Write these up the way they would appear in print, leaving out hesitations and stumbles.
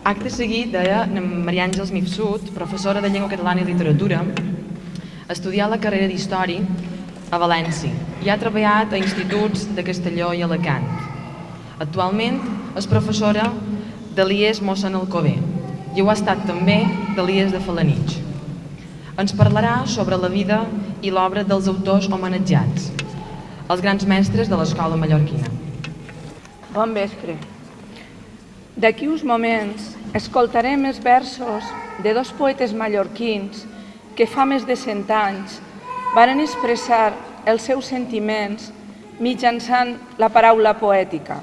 Acte seguit, deia Maria Àngels Mifsud, professora de Llengua Catalana i Literatura, ha estudiat la carrera d'Història a València i ha treballat a instituts de Castelló i Alacant. Actualment és professora de l'IES Mossèn Alcover i ho ha estat també de l'IES de Felanitx. Ens parlarà sobre la vida i l'obra dels autors homenatjats, els grans mestres de l'escola mallorquina. Bon vespre. D'aquí uns moments escoltarem els versos de dos poetes mallorquins que fa més de 100 anys varen expressar els seus sentiments mitjançant la paraula poètica.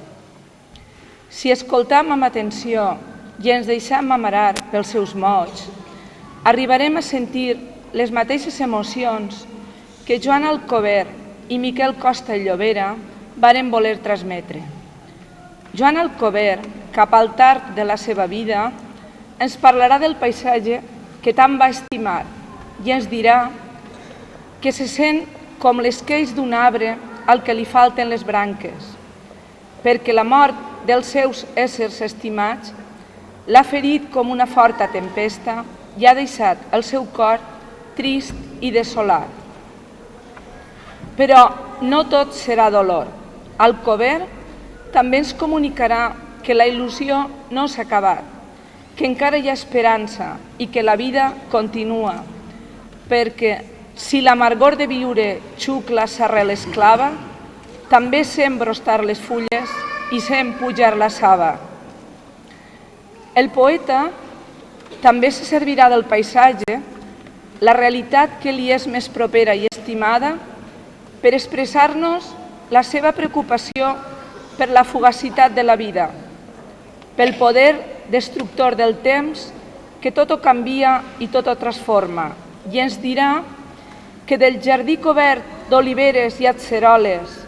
Si escoltam amb atenció i ens deixem amarar pels seus mots, arribarem a sentir les mateixes emocions que Joan Alcover i Miquel Costa i Llobera varen voler transmetre. Joan Alcover, cap al tard de la seva vida, ens parlarà del paisatge que tant va estimar i ens dirà que se sent com l'esqueix d'un arbre al que li falten les branques, perquè la mort dels seus éssers estimats l'ha ferit com una forta tempesta i ha deixat el seu cor trist i desolat. Però no tot serà dolor. Alcover també ens comunicarà que la il·lusió no s'ha acabat, que encara hi ha esperança i que la vida continua, perquè si l'amargor de viure xucla s'arrel esclava, també sent brostar les fulles i sent pujar la saba. El poeta també se servirà del paisatge, la realitat que li és més propera i estimada, per expressar-nos la seva preocupació per la fugacitat de la vida, pel poder destructor del temps que tot ho canvia i tot ho transforma, i ens dirà que del jardí cobert d'oliveres i atzeroles,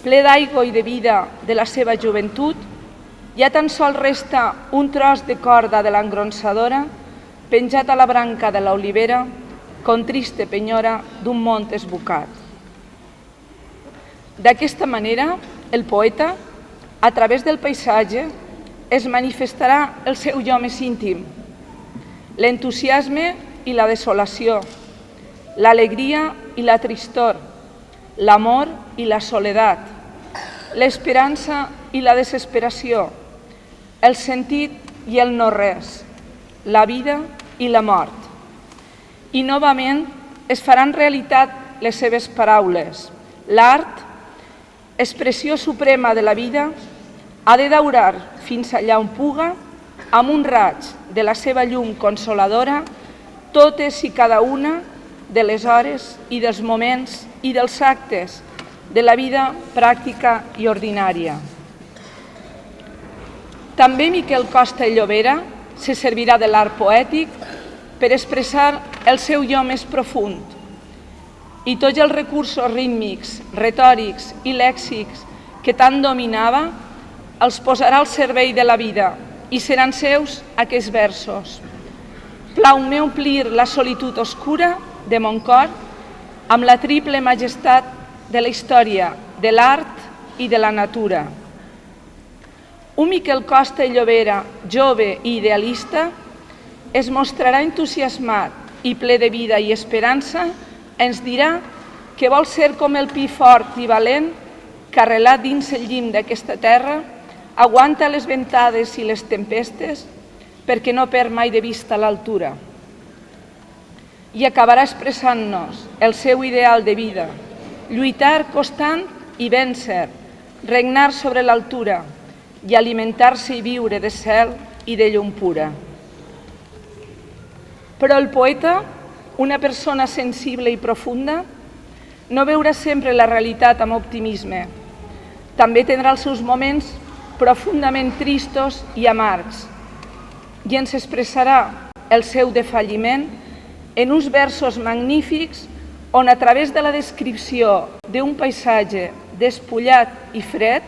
ple d'aigua i de vida de la seva joventut, ja tan sols resta un tros de corda de l'engronsadora penjat a la branca de l'olivera com triste penyora d'un mont esbucat. D'aquesta manera, el poeta, a través del paisatge, es manifestarà el seu jo més íntim, l'entusiasme i la desolació, l'alegria i la tristor, l'amor i la soledat, l'esperança i la desesperació, el sentit i el no-res, la vida i la mort. I novament es faran realitat les seves paraules. L'art, expressió suprema de la vida, ha de daurar fins allà on puga, amb un raig de la seva llum consoladora, totes i cada una de les hores i dels moments i dels actes de la vida pràctica i ordinària. També Miquel Costa i Llobera se servirà de l'art poètic per expressar el seu jo més profund, i tots els recursos rítmics, retòrics i lèxics que tant dominava els posarà al servei de la vida i seran seus aquests versos. Plau-me omplir la solitud oscura de mon cor amb la triple majestat de la història, de l'art i de la natura. Un Miquel Costa i Llobera, jove i idealista, es mostrarà entusiasmat i ple de vida i esperança, ens dirà que vol ser com el pi fort i valent que, arrelat dins el llim d'aquesta terra, aguanta les ventades i les tempestes perquè no perd mai de vista l'altura. I acabarà expressant-nos el seu ideal de vida, lluitar constant i vèncer, regnar sobre l'altura i alimentar-se i viure de cel i de llum pura. Però el poeta, una persona sensible i profunda, no veurà sempre la realitat amb optimisme. També tindrà els seus moments profundament tristos i amargs, i ens expressarà el seu defalliment en uns versos magnífics on, a través de la descripció d'un paisatge despullat i fred,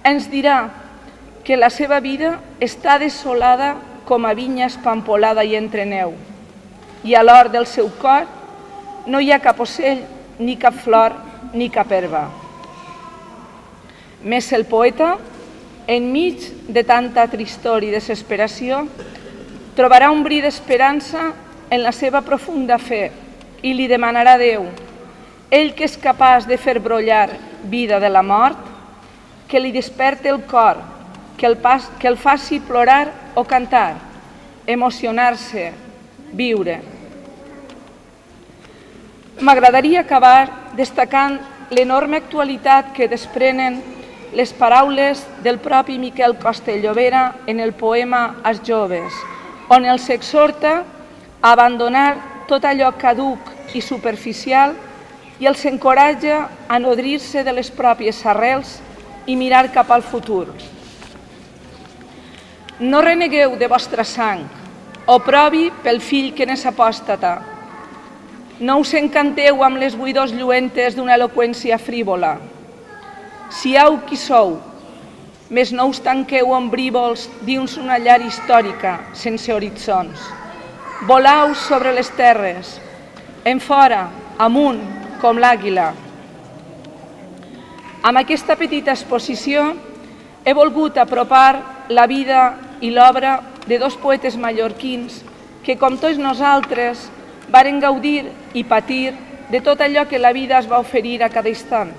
ens dirà que la seva vida està desolada com a vinya espampolada i entre neu, i a l'hort del seu cor no hi ha cap ocell, ni cap flor, ni cap herba. Més el poeta, enmig de tanta tristor i desesperació, trobarà un bri d'esperança en la seva profunda fe i li demanarà a Déu, ell que és capaç de fer brollar vida de la mort, que li desperte el cor, que el faci plorar o cantar, emocionar-se, viure. M'agradaria acabar destacant l'enorme actualitat que desprenen les paraules del propi Miquel Costa i Llobera en el poema Els joves, on els exhorta a abandonar tot allò caduc i superficial i els encoratja a nodrir-se de les pròpies arrels i mirar cap al futur. No renegueu de vostra sang, o provi pel fill que n'és apòstata. No us encanteu amb les buidors lluentes d'una eloqüència frívola. Siau qui sou, més no us tanqueu ombrívols dins una llar històrica sense horitzons. Volau sobre les terres, enfora, amunt, com l'àguila. Amb aquesta petita exposició he volgut apropar la vida i l'obra de dos poetes mallorquins que, com tots nosaltres, varen gaudir i patir de tot allò que la vida es va oferir a cada instant.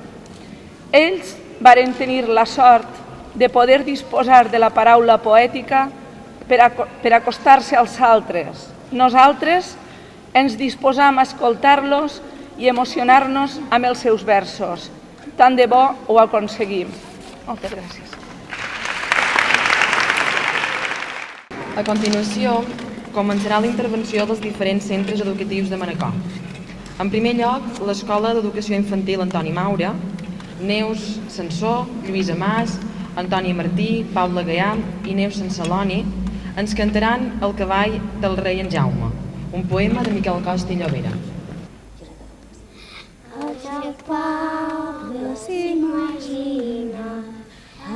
Ells varen tenir la sort de poder disposar de la paraula poètica per acostar-se als altres. Nosaltres ens disposam a escoltar-los i emocionar-nos amb els seus versos. Tant de bo ho aconseguim. Moltes gràcies. A continuació, començarà la intervenció dels diferents centres educatius de Manacor. En primer lloc, l'Escola d'Educació Infantil Antoni Maura, Neus Sansó, Lluïsa Mas, Antònia Martí, Paula Gaià i Neus Sansaloni ens cantaran El cavall del rei en Jaume, un poema de Miquel Costa i Llobera. El poble s'imagina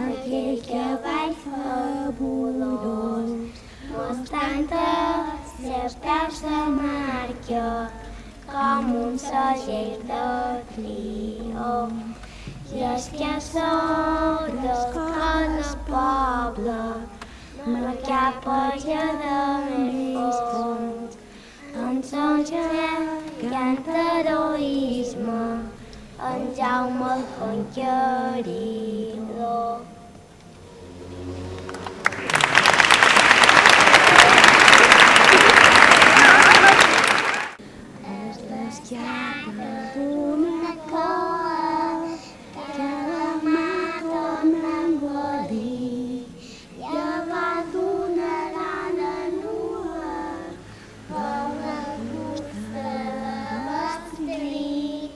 aquell cavall fabulós mostrant els seus peus de marca com un segell de triomf. I és que sóc del cor del poble, marcat per de més fons. En son gegant heroisme, en Jaume el conqueridor. És l'esquerda d'una coa que la mà torna a engolir, llevat d'una dona nua per la fusta de vestir.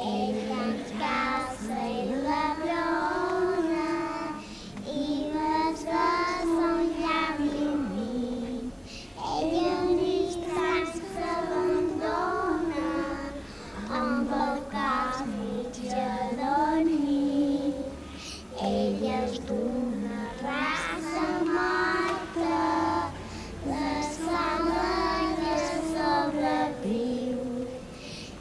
Ell ens calça i la brona i les besa un llavi humit. Ell en distància s'abandona amb el cap mig adormit. Ell és d'una raça morta, les flames sobreviu.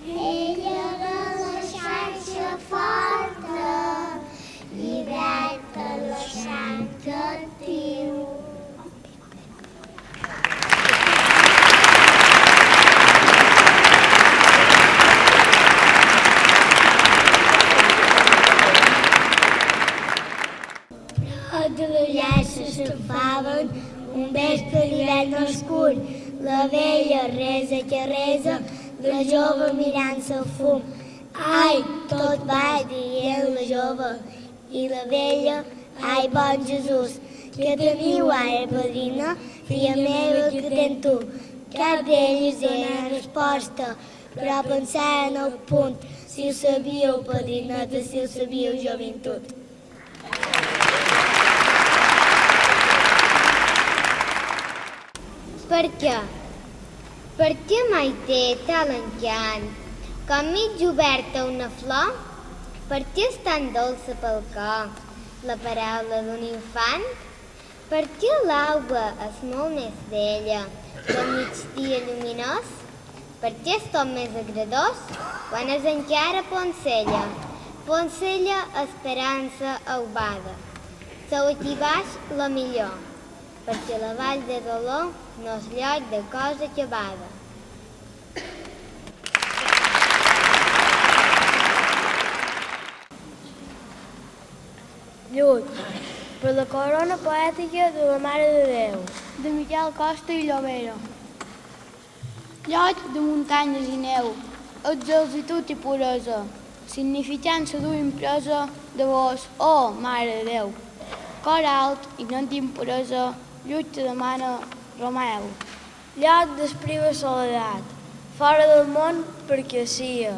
Ella de la xarxa forta, lliberta la xarxa actiu. De la llar s'escampaven un vespre d'hivern oscur. La vella resa que resa, la jove mirant-se el fum. Ai, tot va dient la jove i la vella, ai, bon Jesús, que teniu ara, padrina, filla meva, que tens tu. Cap d'elles era resposta, però pensaren al punt, si ho sabíeu, padrineta, si ho sabíeu, joventut. Per què? Per què mai té tal encant? Com mig oberta una flor? Per què és tan dolça pel cor la paraula d'un infant? Per què l'aigua és molt més bella que el migdia lluminós? Per què és tot més agradós quan és encara Poncella? Poncella, esperança aubada. Sou aquí baix la millor, perquè la vall de dolor no és lloc de cosa acabada. Lluny, per la corona poètica de la Mare de Déu, de Miquel Costa i Llobera. Lloc de muntanyes i neu, exaltitud i puresa, significant la dur impresa de vos, oh, Mare de Déu. Cor alt, ignorant impuresa, lluny te demana Romeu. Lloc d'espriva soledat, fora del món perquè sia.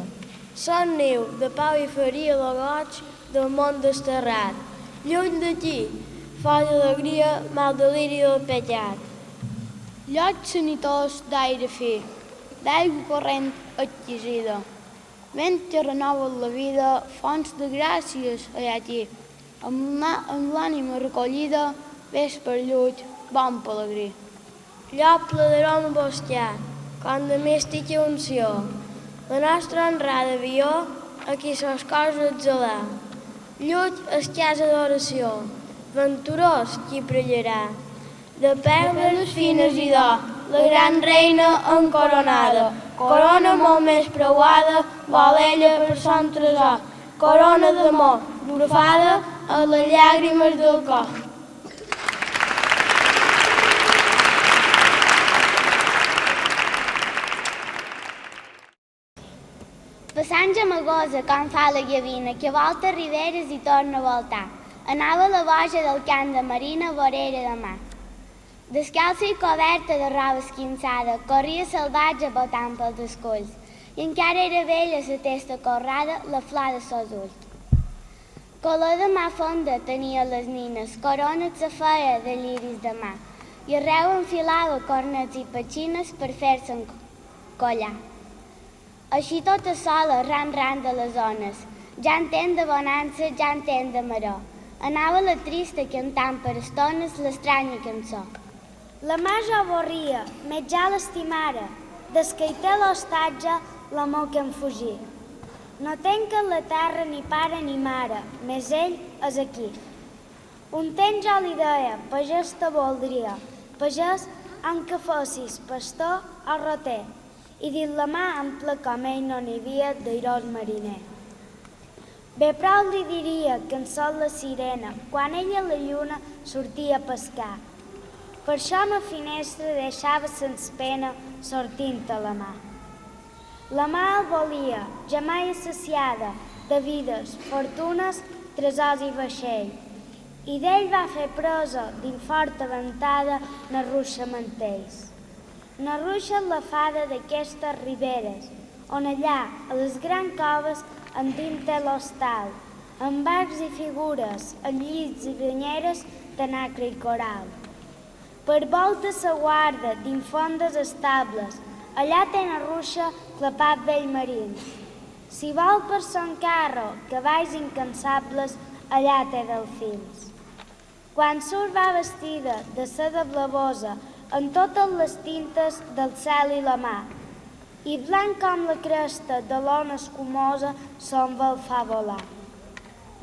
Son niu de pau i feria lo goig del món desterrat. Lluny d'aquí, fora d'alegria, mal deliri del pecat. Lloc sanitós d'aire fi, d'aigua corrent adquisida. Vent que renova la vida, fonts de gràcies allà aquí. Amb l'ànima recollida, ves per lluny, bon pelegrí. Lloc ple d'aroma bosquiat, com de mística unció. La nostra honrada avió, aquí sos cos exhalar. Lluny és casa d'oració, venturós qui prellarà. De perles fines i d'or, la gran reina encoronada. Corona molt més preuada, vol ella per son tresor. Corona d'amor, brufada a les llàgrimes del cor. Passant Gemagosa, com fa la llavina, que volta riberes i torna a voltar. Anava la boja del cant de Marina, vorera de mar. Descalça i coberta de roba esquinçada, corria salvatge botant pels escolls, i encara era vella la testa corrada, la flor de sos ulls. Color de mà fonda tenia les nines, corones se feia de lliris de mà, i arreu enfilava cornets i petxines per fer-se'n collar. Així tota sola, ran de les ones, ja entén de bonança, ja entén de maror. Anava la trista cantant per estones l'estranya cançó. La mà jo avorria, més ja l'estimara, des que hi té l'hostatge l'amor que em fugí. No tenc en la terra ni pare ni mare, més ell és aquí. Un temps jo li deia, pagès te voldria, pagès en que fossis pastor o roter, i dins la mà ampla com ell no n'hi havia d'airós mariner. Bé prou li diria que en sol la sirena, quan ella la lluna sortia a pescar. Per això ma finestra deixava sens pena sortint a la mà. La mà el volia, ja mai assaciada, de vides, fortunes, tresors i vaixell, i d'ell va fer presa dins forta ventada na ruixa mantells. Na ruixa la fada d'aquestes riberes, on allà, a les grans coves, endins té l'hostal, amb arcs i figures, amb llits i banyeres de nacre i coral. Per volta sa guarda dins fondes estables, allà té na ruixa clapat vell marins. Si vol per son carro cavalls incansables, allà té delfins. Quan surt va vestida de seda blavosa, en totes les tintes del cel i la mar, i blanc com la cresta de l'ona escumosa son vol fa volar.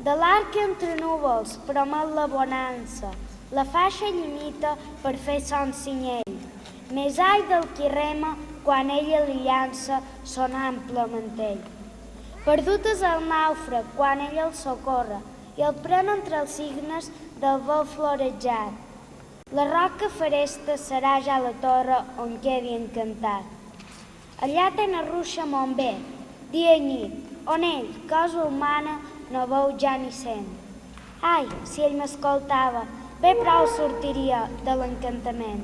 De l'arc entre núvols promet la bonança, la faixa limita per fer son cinyell, més ai del qui rema quan ella li llança son ample mantell. Perdut és el nàufrag quan ella el socorre i el pren entre els signes del vol florejat. La roca feresta serà ja la torre on quedi encantat. Allà té na ruixa mon bé, dia i nit, on ell, cosa humana, no veu ja ni sent. Ai, si ell m'escoltava, bé prou sortiria de l'encantament.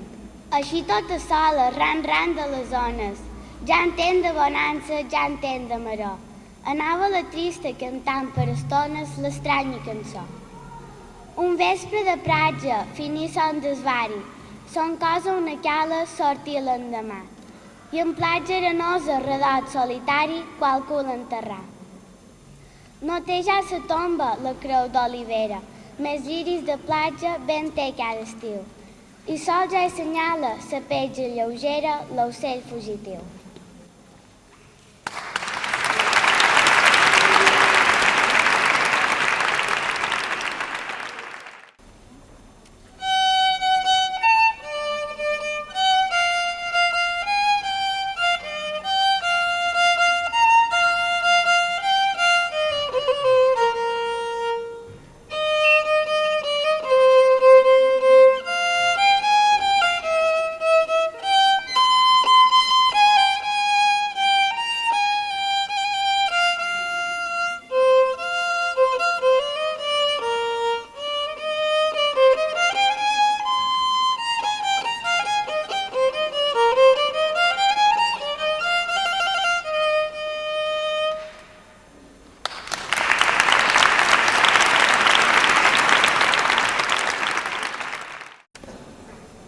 Així tota sola, ran de les ones, ja entén de bonança, ja entén de maror. Anava la trista cantant per estones l'estranya cançó. Un vespre de platja, finí son desvari, Son cosa una cala sortir l'endemà. I en platja arenosa redot solitari qualcú l'enterrà. No té ja sa tomba la creu d'olivera, més lliris de platja ben té cada estiu. I sol ja assenyala sa petja lleugera l'ocell fugitiu.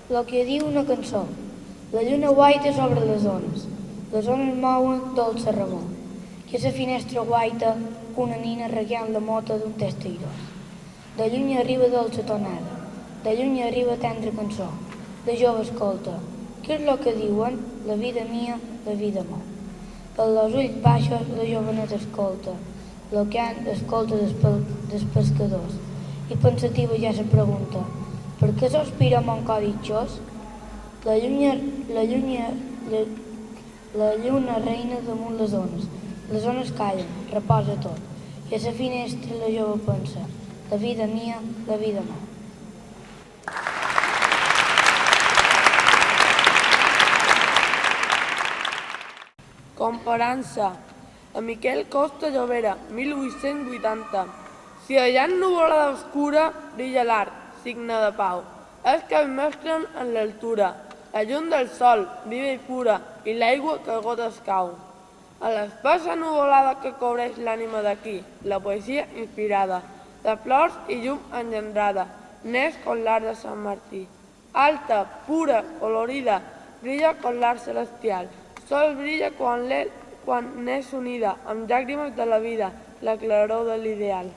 Lo que diu una cançó. La lluna guaita sobre les ones mouen dolça remor. Que a la finestra guaita una nina reguant la mota d'un testairós. De lluny arriba dolça tonada, de lluny arriba tendra cançó. De jove escolta, què és lo que diuen? La vida mia, la vida mo. Per los ulls baixos la jovenet escolta, lo que han escolta dels pescadors. I pensativa ja se pregunta, per què sospira mon cor ditxós? La lluna reina damunt les ones callen, reposa tot, i a la finestra la jove pensa, la vida mia, la vida mo. Comparança, a Miquel Costa Llobera, 1880. Si allà en nuvolada oscura brilla l'art, signe de pau. És que es mostren en l'altura, la llum del sol, viva i pura, i l'aigua que a gotes cau. A l'espessa nuvolada que cobreix l'ànima d'aquí, la poesia inspirada, de flors i llum engendrada, n'és com l'art de Sant Martí. Alta, pura, colorida, brilla com l'art celestial. Sol brilla quan n'és unida, amb llàgrimes de la vida, la claror de l'ideal.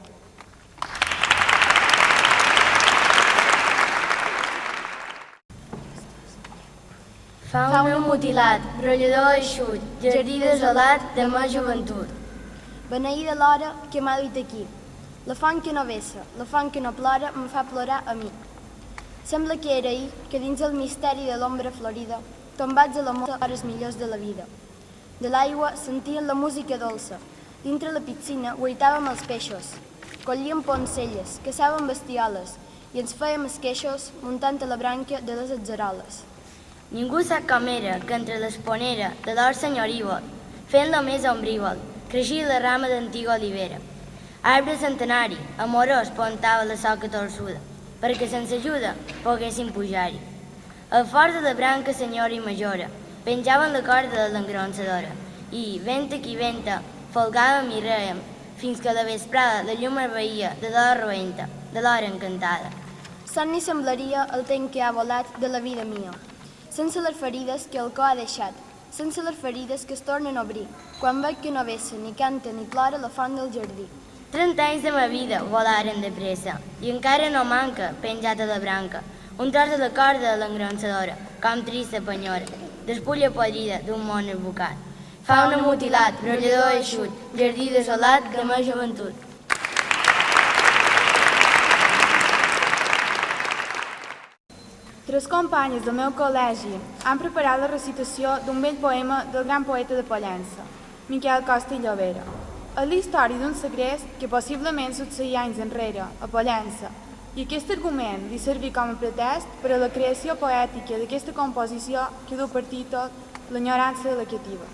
Fauna mutilat, brollador eixut, jardí desolat de ma joventut. Beneïda l'hora que m'ha duit aquí. La font que no vessa, la font que no plora, em fa plorar a mi. Sembla que era ahir que dins el misteri de l'ombra florida, tombats a l'amor hores millors de la vida. De l'aigua sentien la música dolça. Dintre la piscina guaitàvem els peixos. Collíem poncelles, caçàvem bestioles i ens fèiem esqueixos muntant a la branca de les atzeroles. Ningú sap com era que entre l'esponera de l'or senyorívol, fent-lo més ombrívol, creixia la rama d'antiga olivera. Arbre centenari, amorós, pontava la soca torçuda, perquè sense ajuda poguessin pujar-hi. Al fort de la branca senyora i majora, penjaven la corda de l'engronsadora i, venta qui venta, folgàvem i rèiem, fins que a la vesprada la llum arveïa de l'hora roenta, de l'hora encantada. Son ni semblaria el temps que ha volat de la vida mia, sense les ferides que el cor ha deixat, sense les ferides que es tornen a obrir, quan veig que no vessa, ni canta, ni plora la font del jardí. 30 anys de ma vida volaren de pressa, i encara no manca, penjat a la branca, un tros de la corda de l'engronsadora, com trista penyora, despulla podrida d'un món abocat. Fauna mutilat, brollador eixut, jardí desolat de ma joventut. Tres companyes del meu col·legi han preparat la recitació d'un vell poema del gran poeta de Pollença, Miquel Costa i Llobera. És la història d'un segrest que possiblement succeïa anys enrere, a Pollença, i aquest argument li serví com a pretest per a la creació poètica d'aquesta composició que du per títol L'enyorança de la cativa.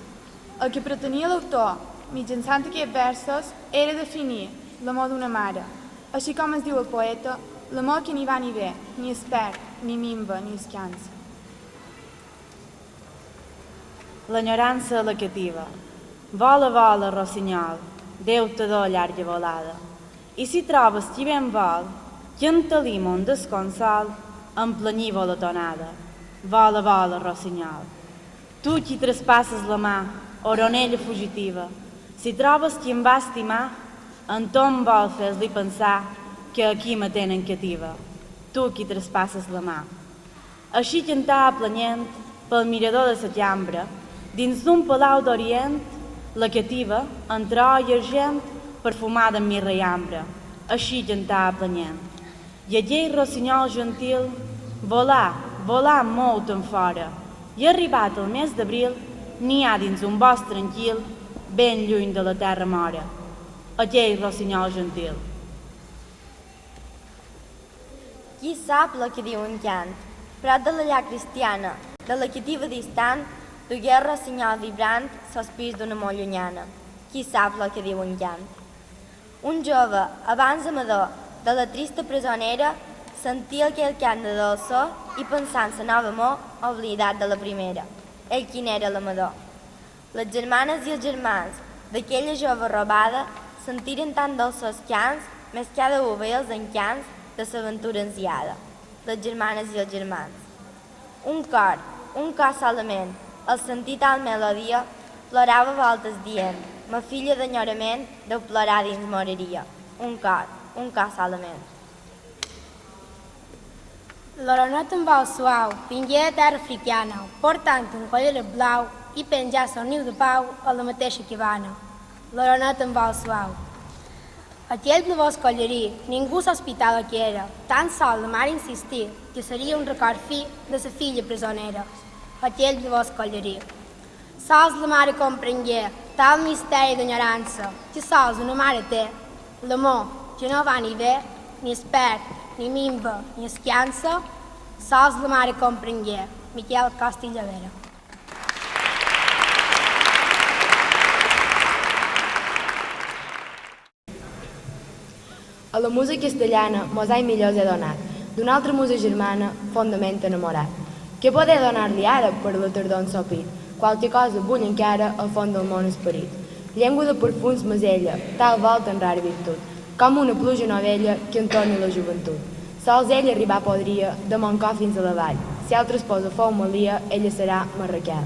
El que pretenia l'autor, mitjançant aquests versos, era definir l'amor d'una mare, així com es diu el poeta, l'amor que ni va ni ve, ni es perd, ni minva, ni es cansa. L'enyorança de la cativa. Vola, vola, rossinyol, Déu te do llarga volada. I si trobes qui ben vol, que en talim un desconsol, emplanyir la tonada. Vola, vola, rossinyol. Tu qui traspasses la mà, oronella fugitiva, si trobes qui em va estimar, en tom vol fer-li pensar que aquí me tenen cativa. Tu qui traspasses la mà. Així cantava planyent pel mirador de la llambra, dins d'un palau d'Orient, la cativa, entre or i argent, perfumada amb mirra i ambre. Així cantava planyent. I aquell rossinyol gentil volà, volà molt en fora, i arribat el mes d'abril, n'hi ha dins un bosc tranquil, ben lluny de la terra mora. Aquell rossinyol gentil. Qui sap el que diu un cant? Prop de la llar cristiana, de la cativa distant, dugué el rossinyol vibrant sospís d'una molt llunyana. Qui sap el que diu un cant? Un jove, abans amador, de la trista presonera, sentia aquell cant de dolçor i pensant la nova amor, oblidat de la primera. Ell quin era l'amador. Les germanes i els germans d'aquella jove robada sentiren tan dolços cants, més cada un veia els encants de l'aventura ansiada. Les germanes i els germans. Un cor solament, al sentir tal melodia, plorava voltes dient, ma filla d'enyorament deu plorar dins moriria. Un cor solament. L'oroneta amb vol suau vingué de terra africana, portant un collaret blau i penjar el niu de pau a la mateixa cabana. L'oroneta amb vol suau. Aquell blavós collarí, ningú sospitava que era, tan sol la mare insistir que seria un record fi de sa filla presonera. Aquell blavós collarí. Sols la mare comprengué tal misteri d'enyorança que sols una mare té, l'amor que no va ni ve, ni es perd, ni minva, ni es cansa, sols la mare comprengué. Miquel Costa i Llovera. A la musa castellana mos hai millors he donat, d'una altra musa germana fondament enamorat. Què poder donar-li ara per la tardor ensopit? Qualque cosa vull encara al fons del món esperit. Llengua de perfums masella, tal volta en rara virtut, com una pluja novella que entorni la joventut. Sols ell arribar podria de Montcó fins a la vall. Si altra esposa fou Malia, ella serà Marraquel.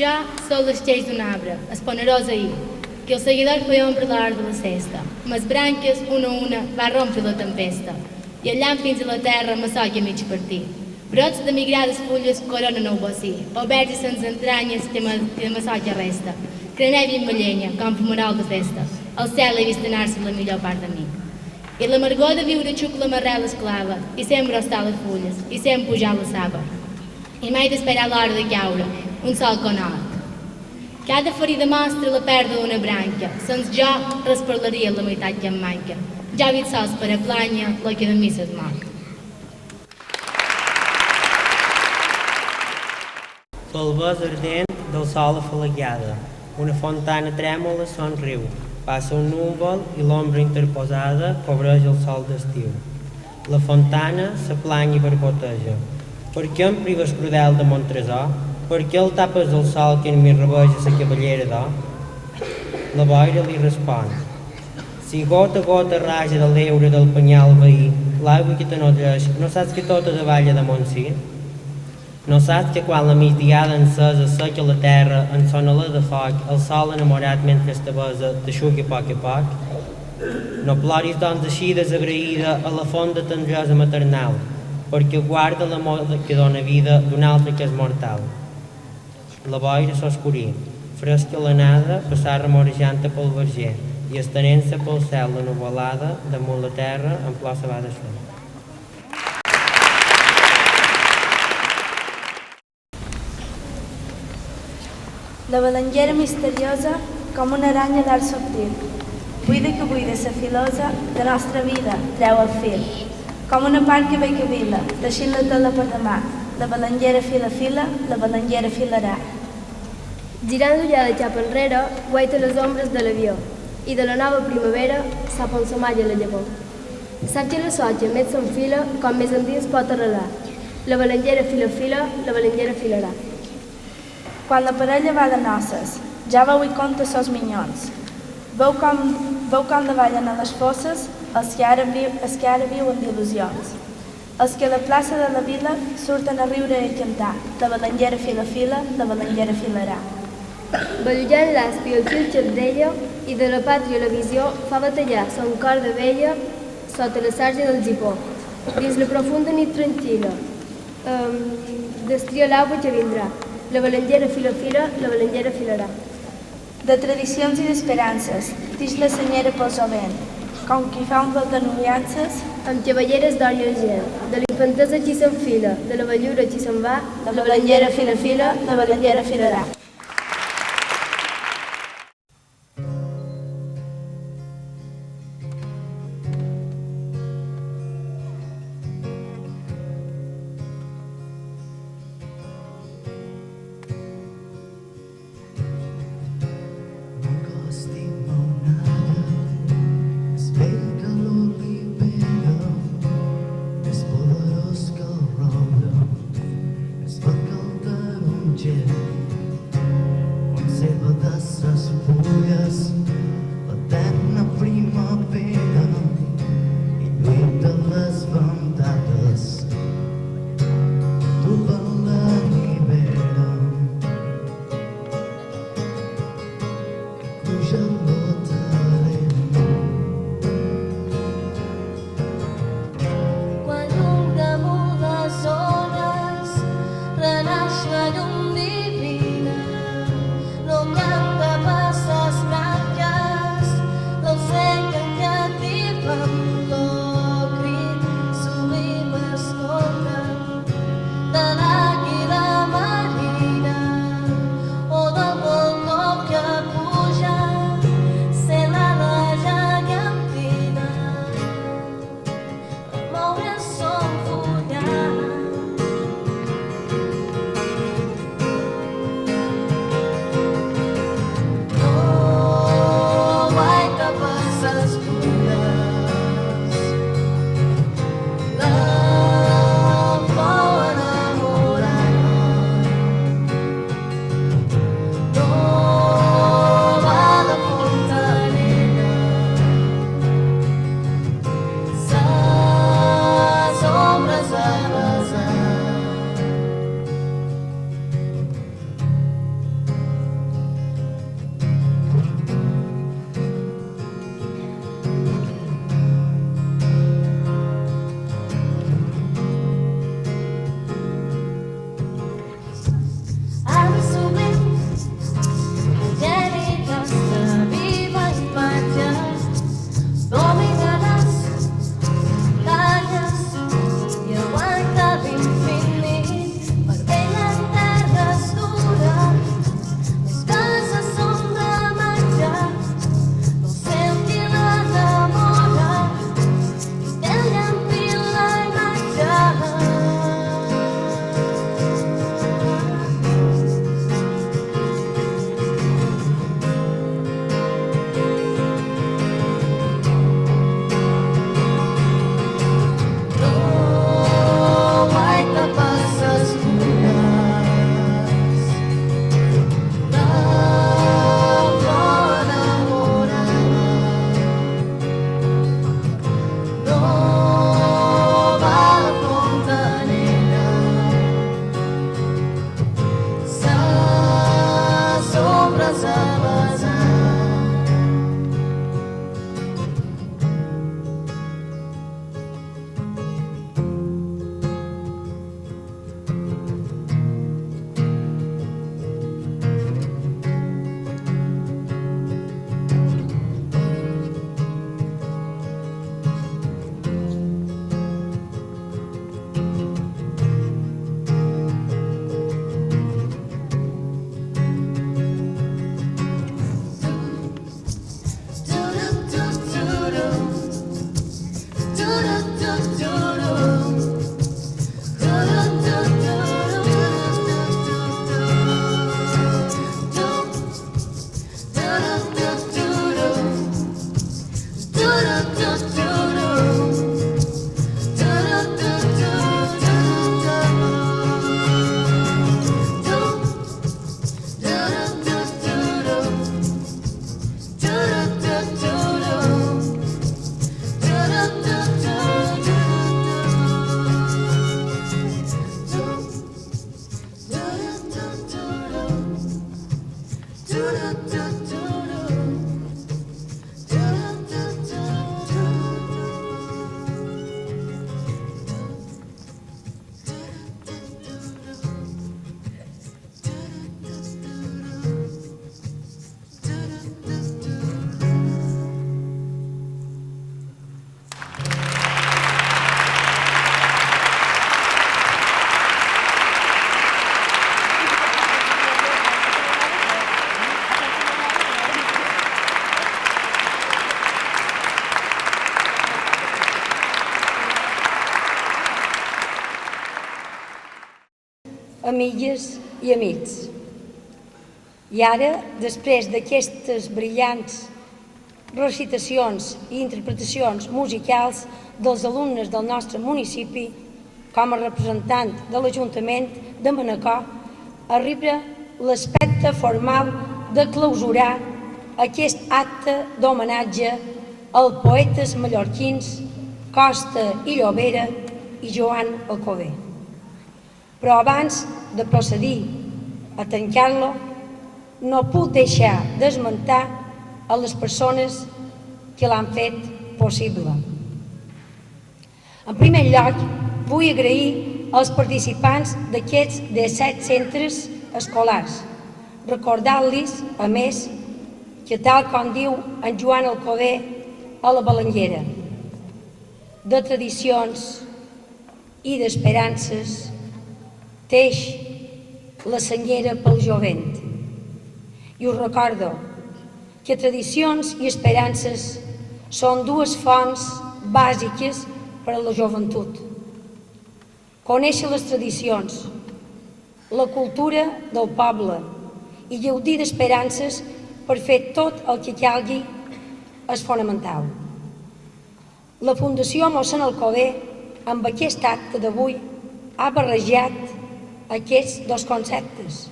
Jo sóc les xeix d'un arbre, esponerós ahir, que els seguidors feien per l'hora de la cesta. Mes branques, una a una, va rompre la tempesta, i el llamp fins a la terra m'assoca a mig partir. Brots de migrades fulles coronen el bocí, oberts i sense entranyes que m'assoca resta. Creneu i llenya, com fumeral de festa, al cel he vist anar-se la millor part de mi. I l'amargor de viure xucla m'arrel esclava, i sempre ostar les fulles, i sempre pujar la saba. I mai d'esperar l'hora de caure, un sol conhort. Cada ferida mostra la pèrdua d'una branca, sense jo resparlaria la meitat que em manca. Ja he vist sols per a planya la que de mi s'és mort. Pel bes ardent del sol afalaguada, una fontana trèmola somriu, passa un núvol i l'ombra interposada cobreix el sol d'estiu. La fontana s'aplanya i barboteja. Per què em prives crudel de mon tresor? Per què el tapes del sol que en mi rebeja sa cavallera d'or? La boira li respon. Si gota a gota raja de l'eure del penyal veí, l'aigua que te nodreix, no saps que tota davalla de Montsí? No saps que quan la migdiada encesa seca la terra en sonaler de foc, el sol enamorat mentre te besa t'aixuga a poc, no ploris doncs així desagraïda a la font de tendresa maternal, perquè guarda l'amor que dona vida d'un altre que és mortal. La boira s'oscurí, fresca l'anada, passar remorejant pel verger, i estenent-se pel cel la nuvolada, damunt la terra, en plor se va desfer. La balanguera misteriosa, com una aranya d'art subtil, buida que buida sa filosa, de nostra vida treu el fil. Com una part que ve que vila, teixint la tela per demà, la balanguera fila, la balanguera filarà. Girant l'ullada cap enrere, guaita les ombres de l'avió, i de la nova primavera sap on s'amalla la llavor. Sap que la soja més s'enfila com més endins pot arrelar. La balanguera fila, la balanguera filarà. Quan la parella va de noces, ja veu i compta sos minyons. Veu com davallen a les fosses els que ara viuen d'il·lusions. Els que a la plaça de la vila surten a riure i a cantar. La balanguera fila, la balanguera filarà. Ballullant l'aspi el fil xardella i de la pàtria la visió fa batallar son cor de vella sota la sarja del gipó. Dins la profunda nit tranquil·la, destria l'aigua que vindrà. La balanguera fila, la balanguera filarà. De tradicions i d'esperances, tix la senyera pel jovent, com qui fa un vol de noviances, amb cavalleres d'or i argent, de l'infantesa qui s'enfila, de la vellura qui se'n va, la balanguera fila, la balanguera filarà. Més poderós que el roure, més poc el taronger. amigues i amics. I ara, després d'aquestes brillants recitacions i interpretacions musicals dels alumnes del nostre municipi, com a representant de l'Ajuntament de Manacor, arriba l'aspecte formal de clausurar aquest acte d'homenatge als poetes mallorquins Costa i Llobera i Joan Alcover. Però abans de procedir a tancar-lo, no puc deixar d'esmentar a les persones que l'han fet possible. En primer lloc, vull agrair als participants d'aquests 17 centres escolars, recordant-los, a més, que tal com diu en Joan Alcover a la Balenguera, de tradicions i d'esperances teix la senyera pel jovent. I us recordo que tradicions i esperances són dues fonts bàsiques per a la joventut. Conèixer les tradicions, la cultura del poble i gaudir d'esperances per fer tot el que calgui és fonamental. La Fundació Mossèn Alcover, amb aquest acte d'avui, ha barrejat aquests dos conceptes.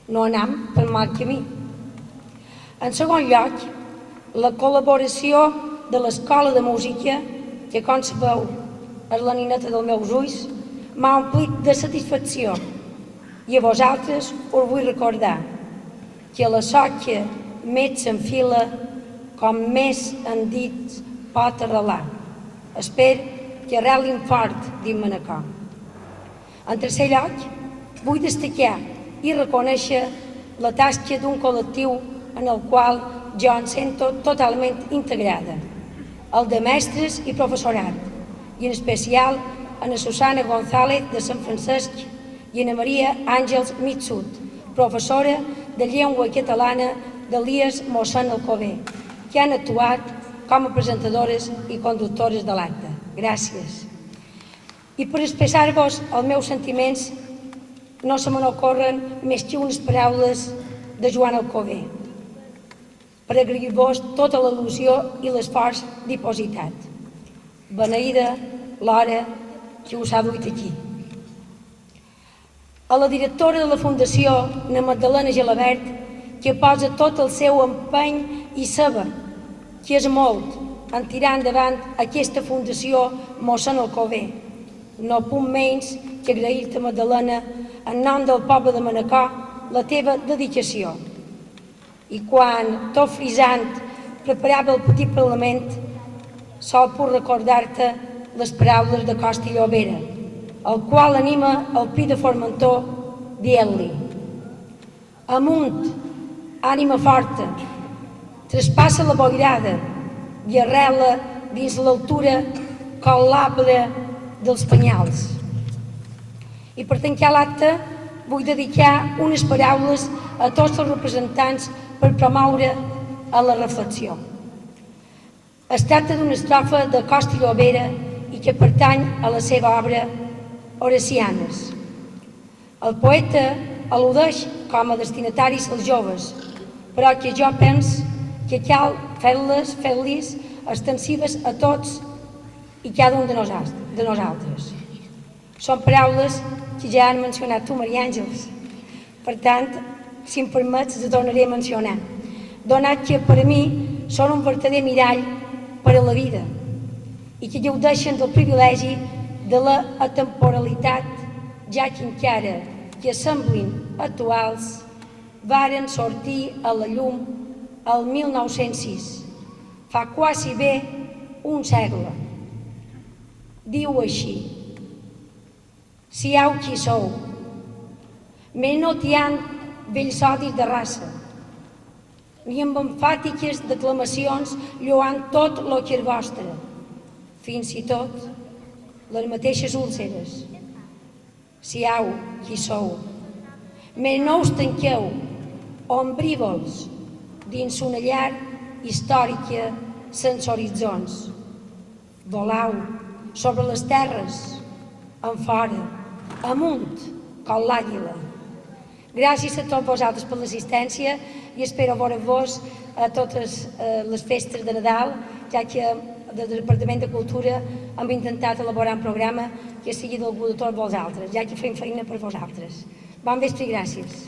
No anem pel mal camí. En segon lloc, la col·laboració de l'Escola de Música, que com sabeu és la nineta dels meus ulls, m'ha omplit de satisfacció. I a vosaltres us vull recordar que la soca més s'enfila com més en dits pot arrelar. Espero que arrelin fort dins Manacor. En tercer lloc, vull destacar i reconèixer la tasca d'un col·lectiu en el qual jo em sento totalment integrada, el de mestres i professorat, i en especial a la Susana González de Sant Francesc i a Maria Àngels Mitsut, professora de llengua catalana de l'IES Mossèn Alcover, que han actuat com a presentadores i conductores de l'acte. Gràcies. I per expressar-vos els meus sentiments no se me n'ocorren més que unes paraules de Joan Alcover, per agrair-vos tota l'il·lusió i l'esforç dipositat. Beneïda l'hora que us ha duit aquí. A la directora de la Fundació, na Magdalena Gelabert, que posa tot el seu empeny i saber que és molt en tirar endavant aquesta Fundació Mossèn Alcover. No puc menys que agrair-te, Magdalena, en nom del poble de Manacor, la teva dedicació. I quan, tot frisant, preparava el petit Parlament, sol puc recordar-te les paraules de Costa i Llobera, el qual anima el Pi de Formentor dient-li: amunt, ànima forta, traspassa la boirada i arrela dins l'altura com l'arbre dels penyals. I per tancar l'acte vull dedicar unes paraules a tots els representants per promoure a la reflexió. Es tracta d'una estrofa de Costa i Llobera i que pertany a la seva obra Horacianes. El poeta al·ludeix com a destinataris als joves, però que jo penso que cal fer-les extensives a tots i cada un de nosaltres. Són paraules que ja han mencionat tu, Maria Àngels. Per tant, si em permets, les tornaré a mencionar, donat que per a mi són un verdader mirall per a la vida i que gaudeixen del privilegi de la atemporalitat, ja que encara que semblin actuals, varen sortir a la llum el 1906, fa quasi bé un segle. Diu així: siau qui sou, me no t'hi han vells odis de raça, ni amb emfàtiques declamacions lloant tot lo que és vostre, fins i tot les mateixes úlceres. Siau qui sou, me no us tanqueu, ombrívols, dins una llar històrica sense horitzons. Volau sobre les terres, en fora, amunt, com l'àguila. Gràcies a tots vosaltres per l'assistència i espero veure-vos a totes les festes de Nadal, ja que des del Departament de Cultura hem intentat elaborar un programa que sigui d'algú de tots vosaltres, ja que fem feina per vosaltres. Bon vespre i gràcies.